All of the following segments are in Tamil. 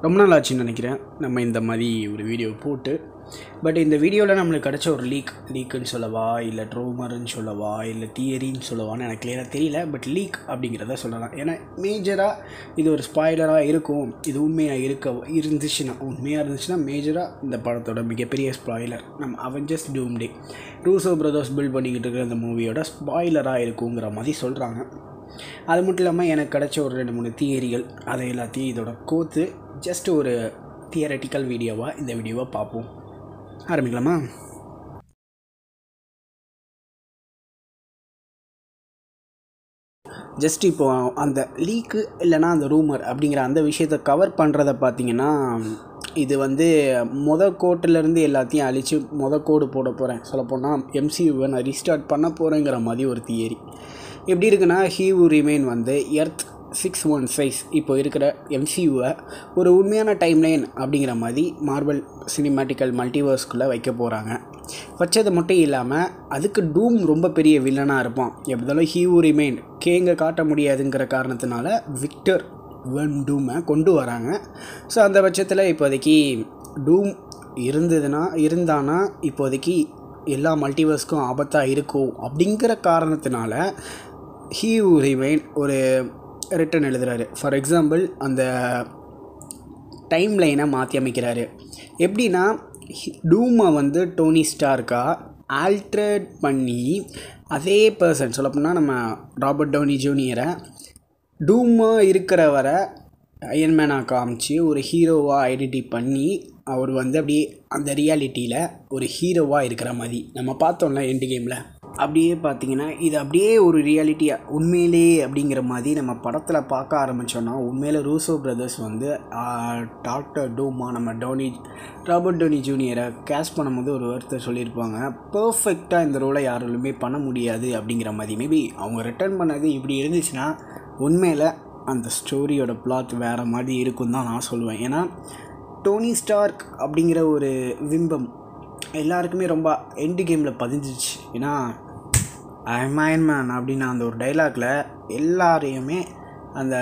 ரொம்ப நாள் ஆச்சுன்னு நினைக்கிறேன் நம்ம இந்த மாதிரி ஒரு வீடியோ போட்டு. பட் இந்த வீடியோவில் நம்மளுக்கு கிடச்ச ஒரு லீக்குன்னு சொல்லவா, இல்லை ட்ரூமர்னு சொல்லவா, இல்லை தியரின்னு சொல்லவான்னு எனக்கு கிளியராக தெரியல. பட் லீக் அப்படிங்கிறத சொல்லலாம். ஏன்னா மேஜராக இது ஒரு ஸ்பாய்லராக இருக்கும். இது உண்மையாக இருந்துச்சுன்னா மேஜராக இந்த படத்தோட மிகப்பெரிய ஸ்பாய்லர் நம்ம அவெஞ்சர்ஸ் டூம்டே ரூசோ பிரதர்ஸ் பில்ட் பண்ணிக்கிட்டு இருக்கிற இந்த மூவியோட ஸ்பாய்லராக இருக்குங்கிற மாதிரி சொல்கிறாங்க. அது மட்டும் இல்லாமல் எனக்கு கிடச்ச ஒரு 2-3 தியரிகள், அதை எல்லாத்தையும் இதோட கோத்து ஜஸ்ட் ஒரு தியரட்டிக்கல் வீடியோவாக இந்த வீடியோவை பார்ப்போம். ஆரம்பிக்கலாமா? ஜஸ்ட் இப்போது அந்த லீக்கு இல்லைனா அந்த ரூமர் அப்படிங்கிற அந்த விஷயத்தை கவர் பண்ணுறத பார்த்திங்கன்னா, இது கோட்டிலேருந்து எல்லாத்தையும் அழித்து கோடு போட போகிறேன். சொல்லப்போனால் MCUவை நான் ரீஸ்டார்ட் பண்ண போகிறேங்கிற மாதிரி ஒரு தியரி. எப்படி இருக்குன்னா, ஹீ வு ரிமைன் எர்த் 616 இப்போ இருக்கிற MCUவை ஒரு உண்மையான டைம்லைன் அப்படிங்கிற மாதிரி மார்வல் சினிமேட்டிக்கல் மல்டிவர்ஸ்குள்ளே வைக்க போகிறாங்க. வச்சது மட்டும் இல்லாமல் அதுக்கு டூம் ரொம்ப பெரிய வில்லனாக இருப்பான். எப்படினாலும் ஹீ வு ரிமைன் கேங்க காட்ட முடியாதுங்கிற காரணத்தினால விக்டர் வென் டூமை கொண்டு வராங்க. ஸோ அந்த பட்சத்தில் இப்போதைக்கு டூம் இருந்தானா இப்போதைக்கு எல்லா மல்டிவர்ஸ்க்கும் ஆபத்தாக இருக்கும். அப்படிங்கிற காரணத்தினால ஹீ வு ரிமைன் ஒரு ரிட்டன் எழுதுகிறாரு. ஃபார் எக்ஸாம்பிள் அந்த டைம் லைனை மாற்றி அமைக்கிறாரு. எப்படின்னா, டூமை டோனி ஸ்டார்க்கா ஆல்ட்ரேட் பண்ணி அதே பர்சன், சொல்லப்போனால் நம்ம ராபர்ட் டவுனி ஜூனியரை டூமாக இருக்கிறவரை அயன்மேனாக காமிச்சு ஒரு ஹீரோவாக ஐடென்டி பண்ணி அவர் அப்படியே அந்த ரியாலிட்டியில் ஒரு ஹீரோவாக இருக்கிற மாதிரி நம்ம பார்த்தோம்ல எண்டு கேமில். அப்படியே பார்த்திங்கன்னா இது அப்படியே ஒரு ரியாலிட்டியாக உண்மையிலே அப்படிங்கிற மாதிரி நம்ம படத்தில் பார்க்க ஆரம்பித்தோன்னா, உண்மையில் ரூசோ பிரதர்ஸ் டாக்டர் டூமா நம்ம ராபர்ட் டவுனி ஜூனியரை கேஸ்ட் பண்ணும்போது ஒரு வார்த்தை சொல்லியிருப்பாங்க, பர்ஃபெக்டாக இந்த ரோலை யாராலுமே பண்ண முடியாது அப்படிங்கிற மாதிரி. மேபி அவங்க ரிட்டர்ன் பண்ணது இப்படி இருந்துச்சுன்னா உண்மையில் அந்த ஸ்டோரியோட பிளாட் வேறு மாதிரி இருக்கும் தான் நான் சொல்லுவேன். ஏன்னா டோனி ஸ்டார்க் அப்படிங்கிற ஒரு விம்பம் எல்லாருக்குமே ரொம்ப எண்டு கேமில் பதிஞ்சிச்சு. ஏன்னா அயன் மேன் அப்படின்னு அந்த ஒரு டைலாக்ல எல்லாரையுமே அந்த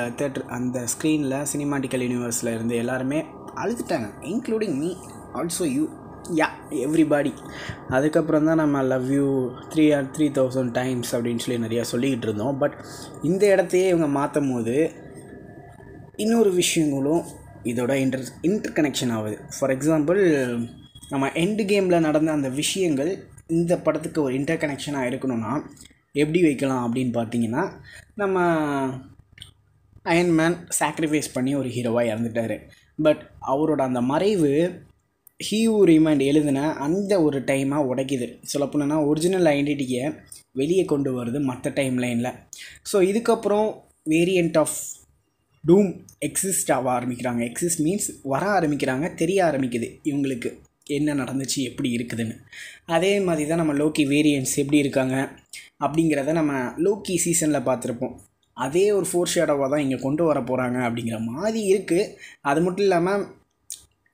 அந்த ஸ்க்ரீனில் சினிமாட்டிக்கல் யூனிவர்ஸில் இருந்து எல்லாருமே அழுதுட்டாங்க, including me also you, everybody. அதுக்கப்புறம் தான் நம்ம லவ் யூ 3000 டைம்ஸ் அப்படின்னு சொல்லி நிறையா சொல்லிக்கிட்டு இருந்தோம். பட் இந்த இடத்தையே இவங்க மாற்றும் போது இன்னொரு விஷயங்களும் இதோட இன்டர் கனெக்ஷன் ஆகுது. ஃபார் எக்ஸாம்பிள், நம்ம எண்டு கேமில் நடந்த அந்த விஷயங்கள் இந்த படத்துக்கு ஒரு இன்டர் கனெக்ஷனாக இருக்கணும்னா எப்படி வைக்கலாம் அப்படின்னு பார்த்தீங்கன்னா, நம்ம அயன்மேன் சாக்ரிஃபைஸ் பண்ணி ஒரு ஹீரோவாக இறந்துட்டார். பட் அவரோட அந்த மறைவு ஹீ வு ரிமைன் எழுதின அந்த ஒரு டைமாக உடைக்குது. சொல்லப்போனா ஒரிஜினல் ஐடென்டிட்டியை வெளியே கொண்டு வருது மற்ற டைம் லைனில். ஸோ இதுக்கப்புறம் வேரியண்ட் ஆஃப் டூம் எக்ஸிஸ்ட் ஆக ஆரம்பிக்கிறாங்க. எக்ஸிஸ்ட் மீன்ஸ் வர ஆரம்பிக்கிறாங்க, தெரிய ஆரம்பிக்குது இவங்களுக்கு என்ன நடந்துச்சு எப்படி இருக்குதுன்னு. அதே மாதிரி தான் நம்ம லோக்கி வேரியன்ட்ஸ் எப்படி இருக்காங்க அப்படிங்கிறத நம்ம லோக்கி சீசனில் பார்த்துருப்போம். அதே ஒரு ஃபோர்ஷேடோவாக தான் இங்கே கொண்டு வர போகிறாங்க அப்படிங்கிற மாதிரி இருக்குது. அது மட்டும் இல்லாமல்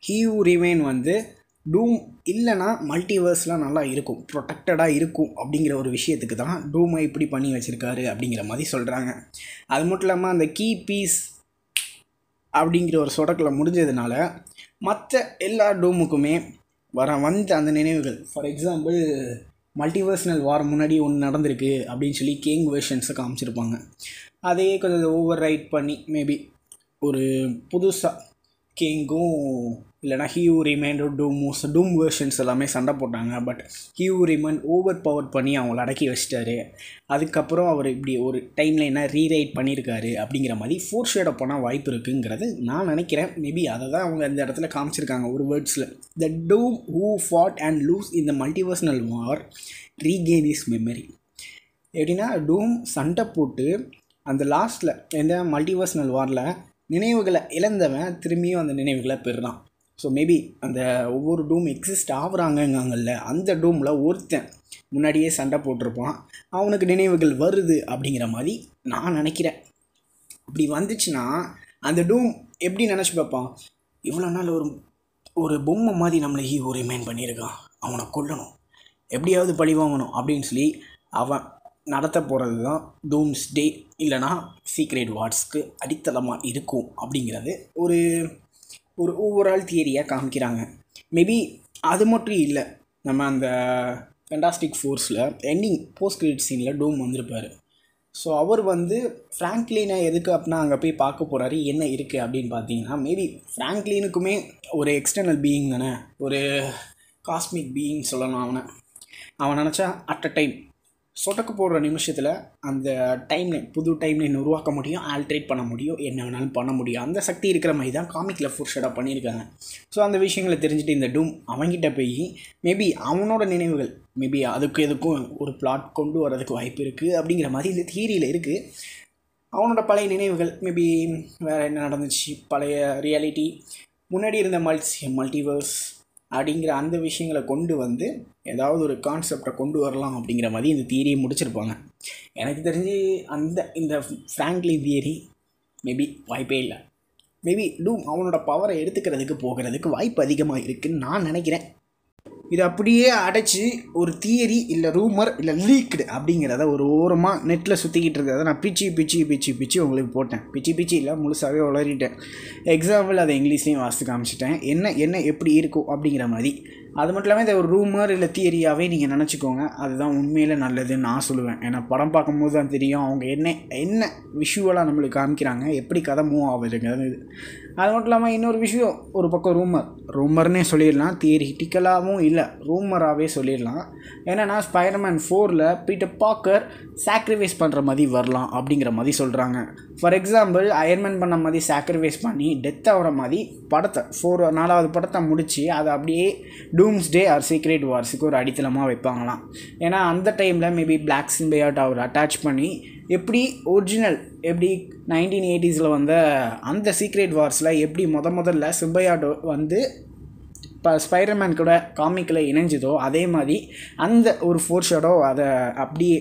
ஹீ வு ரிமைன் டூம் இல்லைனா மல்டிவர்ஸ்லாம் நல்லா இருக்கும், ப்ரொடெக்டடாக இருக்கும் அப்படிங்கிற ஒரு விஷயத்துக்கு தான் டூமை இப்படி பண்ணி வச்சுருக்காரு அப்படிங்கிற மாதிரி சொல்கிறாங்க. அது மட்டும் இல்லாமல் அந்த கீ பீஸ் அப்படிங்கிற ஒரு சொடக்கில் முடிஞ்சதுனால மற்ற எல்லா டூமுக்குமே வந்த அந்த நினைவுகள், ஃபார் எக்ஸாம்பிள் மல்டிவர்ஸ்னல் வார் முன்னாடி ஒன்று நடந்திருக்கு அப்படின்னு சொல்லி கேங் வெர்ஷன்ஸை காமிச்சிருப்பாங்க. அதையே கொஞ்சம் ஓவர் ரைட் பண்ணி மேபி ஒரு புதுசாக கேங்கும் இல்லைனா ஹீ வு ரிமைன் டூம் வெர்ஷன்ஸ் எல்லாமே சண்டை போட்டாங்க. பட் ஹீ வு ரிமைன் ஓவர் பவர் பண்ணி அவங்கள அடக்கி வச்சிட்டாரு. அதுக்கப்புறம் அவர் இப்படி ஒரு டைம்லைனை ரீரைட் பண்ணியிருக்காரு அப்படிங்கிற மாதிரி ஃபோர் ஷேடோ போனால் வாய்ப்பு இருக்குங்கிறது நான் நினைக்கிறேன். மேபி அதை தான் அவங்க இந்த இடத்துல காமிச்சிருக்காங்க ஒரு வேர்ட்ஸில். த டூம் ஹூ ஃபாட் அண்ட் லூஸ் இந்த மல்டிவர்ஸ்னல் வார் ரீகெயின் இஸ் மெமரி. எப்படின்னா, டூம் சண்டை போட்டு அந்த லாஸ்ட்டில் எந்த மல்டிவர்ஸ்னல் வாரில் நினைவுகளை இழந்தவன் திரும்பியும் அந்த நினைவுகளை பெறுறான். ஸோ மேபி அந்த ஒவ்வொரு டூம் எக்ஸிஸ்ட் ஆகுறாங்கங்கல்ல, அந்த டூமில் ஒருத்தன் முன்னாடியே சண்டை போட்டிருப்பான், அவனுக்கு நினைவுகள் வருது அப்படிங்கிற மாதிரி நான் நினைக்கிறேன். அப்படி வந்துச்சுன்னா அந்த டூம் எப்படி நினச்சி பார்ப்பான், இவ்வளோ நாள் ஒரு பொம்மை மாதிரி நம்மளை ஹீரோ ரிமைன் பண்ணியிருக்கான், அவனை கொல்லணும், எப்படியாவது பழி வாங்கணும் அப்படின்னு சொல்லி அவன் நடத்த போகிறது தான் டூம்ஸ் டே இல்லைனா சீக்ரெட் வார்ஸ்க்கு அடித்தளமாக இருக்கும் அப்படிங்கிறது ஒரு ஓவரால் தியரியாக காமிக்கிறாங்க. மேபி அது மட்டும் இல்லை, நம்ம அந்த ஃபென்டாஸ்டிக் ஃபோர்ஸில் எண்டிங் போஸ்ட் கிரெடிட் சீனில் டூம் வந்திருப்பார். ஸோ அவர் வந்து ஃப்ராங்க்லினை எதுக்கு அப்படின்னா அங்கே போய் பார்க்க போகிறாரு, என்ன இருக்குது அப்படின்னு பார்த்தீங்கன்னா, மேபி ஃப்ராங்க்லினுக்குமே ஒரு எக்ஸ்டர்னல் பீயிங் தானே, ஒரு காஸ்மிக் பீயிங் சொல்லலாம். அவன் நினச்சா அட் அ டைம் சொடக்கு போடுற நிமிஷத்தில் அந்த டைம்லைன், புது டைம்லைன் உருவாக்க முடியும், ஆல்ட்ரேட் பண்ண முடியும், என்ன வேணாலும் பண்ண முடியும். அந்த சக்தி இருக்கிற மாதிரி தான் காமிக்கில் ஃபோர்ஷடாக பண்ணியிருக்காங்க. ஸோ அந்த விஷயங்களை தெரிஞ்சுட்டு இந்த டூம் அவங்ககிட்ட போய் மேபி அவனோட நினைவுகள், மேபி அதுக்கு எதுக்கும் ஒரு பிளாட் கொண்டு வரதுக்கு வாய்ப்பு இருக்குது அப்படிங்கிற மாதிரி இந்த தியரியில் இருக்குது. அவனோட பழைய நினைவுகள், மேபி வேறு என்ன நடந்துச்சு, பழைய ரியாலிட்டி, முன்னாடி இருந்த மல்டிவர்ஸ் அப்படிங்கிற அந்த விஷயங்களை கொண்டு வந்து ஏதாவது ஒரு கான்செப்டை கொண்டு வரலாம் அப்படிங்கிற மாதிரி இந்த தியரியை முடிச்சிருப்பாங்க. எனக்கு தெரிஞ்சு இந்த ஃப்ராங்க்லின் தியரி மேபி வாய்ப்பே இல்லை. மேபி டூம் அவனோட பவரை எடுத்துக்கிறதுக்கு போகிறதுக்கு வாய்ப்பு அதிகமாக இருக்குதுன்னு நான் நினைக்கிறேன். இது அப்படியே அடைச்சி ஒரு தியரி இல்லை ரூமர் இல்லை லீக்டு அப்படிங்கிறத ஒரு ஓரமாக நெட்டில் சுற்றிக்கிட்டு இருக்கிறத நான் பிச்சு உங்களுக்கு போட்டேன். பிச்சு இல்லை, முழுசாகவே உளறிட்டேன். எக்ஸாம்பிள் அதை இங்கிலீஷ்லேயும் வாசித்து காமிச்சிட்டேன், என்ன எப்படி இருக்கும் அப்படிங்கிற மாதிரி. அது மட்டும் இல்லாமல் இதை ஒரு ரூமர் இல்லை தியரியாகவே நீங்கள் நினச்சிக்கோங்க. அதுதான் உண்மையில் நல்லதுன்னு நான் சொல்லுவேன். ஏன்னா படம் பார்க்கும்போது தான் தெரியும் அவங்க என்ன விஷுவலாக நம்மளுக்கு காமிக்கிறாங்க, எப்படி கதை மூவ் ஆகுதுங்க. அது மட்டும் இல்லாமல் இன்னொரு விஷயம், ஒரு பக்கம் ரூமர்னே சொல்லிடலாம், தியரிட்டிக்கலாகவும் இல்லை ரூமராகவே சொல்லிடலாம். ஏன்னா ஸ்பைடர்மேன் 4ல் பீட்டர் பார்க்கர் சாக்ரிஃபைஸ் பண்ணுற மாதிரி வரலாம் அப்படிங்கிற மாதிரி சொல்கிறாங்க. ஃபார் எக்ஸாம்பிள் அயர்மேன் பண்ண மாதிரி சாக்ரிஃபைஸ் பண்ணி டெத் ஆகிற மாதிரி படத்தை 4வது படத்தை முடித்து அதை அப்படியே டூம்ஸ்டே ஆர் சீக்ரெட் வார்ஸுக்கு ஒரு அடித்தளமாக வைப்பாங்களாம். ஏன்னா அந்த டைமில் மேபி பிளாக் சிம்பையாட் அவர் அட்டாச் பண்ணி எப்படி ஒரிஜினல், எப்படி 1980s வந்த அந்த சீக்ரெட் வார்ஸில் எப்படி முதல்ல சிம்பையாட் வந்து இப்போ ஸ்பைடர்மேன் கூட காமிக்கில் இணைஞ்சதோ அதே மாதிரி அந்த ஒரு ஃபோர்ஷேடோ அதை அப்படியே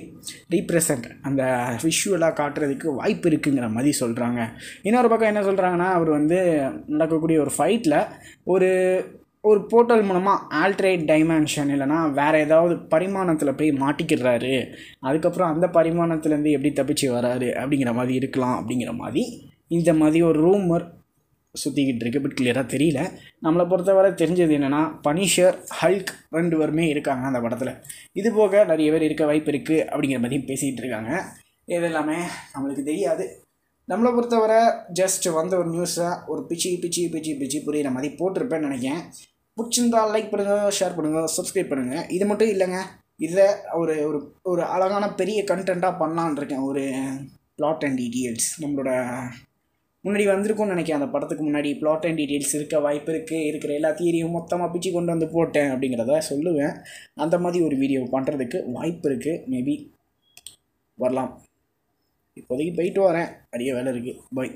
ரீப்ரசன்ட் அந்த விஷுவலாக காட்டுறதுக்கு வாய்ப்பு இருக்குங்கிற மாதிரி சொல்கிறாங்க. இன்னொரு பக்கம் என்ன சொல்கிறாங்கன்னா, அவர் வந்து நடக்கக்கூடிய ஒரு ஃபைட்டில் ஒரு போர்ட்டல் மூலமாக ஆல்ட்ரேட் டைமென்ஷன் இல்லைனா வேறு ஏதாவது பரிமாணத்தில் போய் மாட்டிக்கிறாரு, அதுக்கப்புறம் அந்த பரிமாணத்துலேருந்து எப்படி தப்பிச்சு வராரு அப்படிங்கிற மாதிரி இருக்கலாம் அப்படிங்கிற மாதிரி இந்த மாதிரி ஒரு ரூமர் சுற்றிக்கிட்டு இருக்கு. பட் கிளியராக தெரியல. நம்மளை பொறுத்தவரை தெரிஞ்சது என்னென்னா, பனிஷர், ஹல்க் 2 பேருமே இருக்காங்க அந்த படத்தில். இது போக நிறைய பேர் இருக்க வாய்ப்பு இருக்குது அப்படிங்கிற மாதிரி பேசிகிட்டு இருக்காங்க. இது எல்லாமே நம்மளுக்கு தெரியாது. நம்மளை பொறுத்தவரை ஜஸ்ட் வந்த ஒரு நியூஸை ஒரு பிச்சு புரிகிற மாதிரி போட்டிருப்பேன்னு நினைக்கிறேன். பிடிச்சிருந்தால் லைக் பண்ணுங்கள், ஷேர் பண்ணுங்கள், சப்ஸ்கிரைப் பண்ணுங்கள். இது மட்டும் இல்லைங்க, இதை ஒரு ஒரு அழகான பெரிய கண்டென்ட்டாக பண்ணலான் இருக்கேன். ஒரு பிளாட் அண்ட் டீட்டெயில்ஸ் நம்மளோட முன்னாடி வந்திருக்கும்னு நினைக்கிறேன். அந்த படத்துக்கு முன்னாடி பிளாட் அண்ட் டீட்டெயில்ஸ் இருக்க வாய்ப்பு இருக்குது. இருக்கிற எல்லா தியரியும் மொத்தமாக பிச்சு கொண்டு வந்து போட்டேன் அப்படிங்கிறத சொல்லுவேன். அந்த மாதிரி ஒரு வீடியோ பண்ணுறதுக்கு வாய்ப்பு இருக்குது. மேபி வரலாம். இப்போதைக்கு போயிட்டு வரேன், நிறைய வேலை இருக்குது. பாய்.